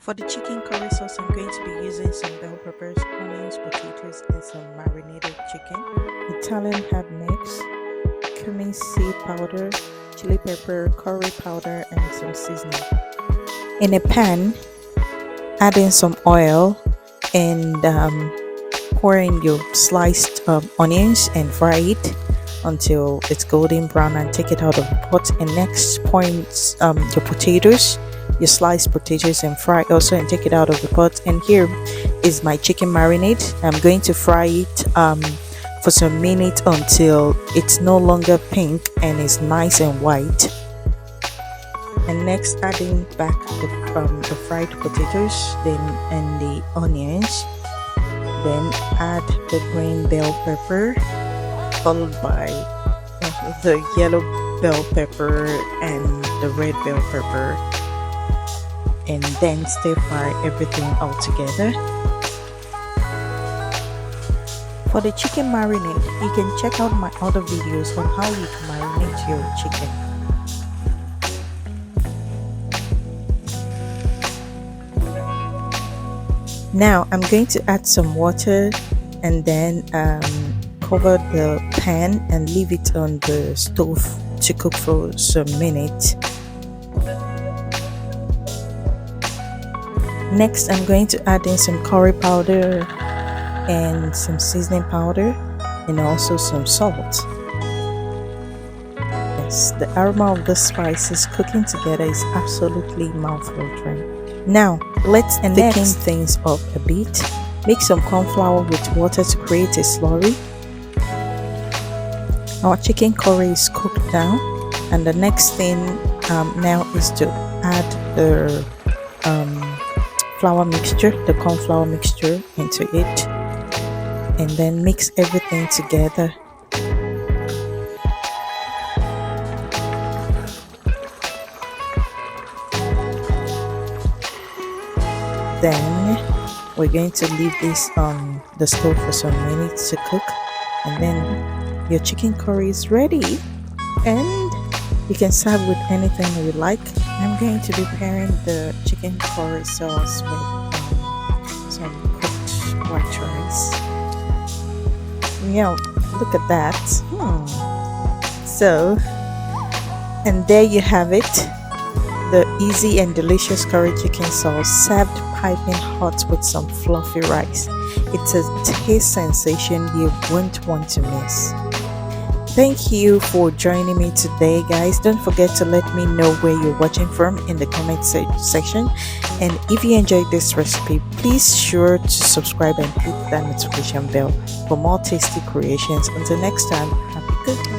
For the chicken curry sauce, I'm going to be using some bell peppers, onions, potatoes, and some marinated chicken, Italian herb mix, cumin seed powder, chili pepper, curry powder, and some seasoning. In a pan, add in some oil and pour in your sliced onions and fry it until it's golden brown and take it out of the pot. And next, pour in your potatoes, your sliced potatoes, and fry also and take it out of the pot. And here is my chicken marinade. I'm going to fry it for some minutes until it's no longer pink and is nice and white. And next, adding back the fried potatoes and the onions, then add the green bell pepper followed by the yellow bell pepper and the red bell pepper, and then stir fry everything all together. For the chicken marinade, you can check out my other videos on how you can marinate your chicken. Now I'm going to add some water and then cover the pan and leave it on the stove to cook for some minutes. Next, I'm going to add in some curry powder and some seasoning powder and also some salt. Yes, the aroma of the spices cooking together is absolutely mouth-watering. Now, let's thicken things up a bit. Make some corn flour with water to create a slurry. Our chicken curry is cooked down, and the next thing now is to add the flour mixture, the corn flour mixture, into it, and then mix everything together. Then we're going to leave this on the stove for some minutes to cook, and then your chicken curry is ready, and you can serve with anything you like. I'm going to be pairing the chicken curry sauce with some cooked white rice. Yeah, look at that. So, and there you have it, the easy and delicious curry chicken sauce served piping hot with some fluffy rice. It's a taste sensation you won't want to miss. Thank you for joining me today, guys. Don't forget to let me know where you're watching from in the comment section. And if you enjoyed this recipe, please sure to subscribe and hit that notification bell for more tasty creations. Until next time, have a good one.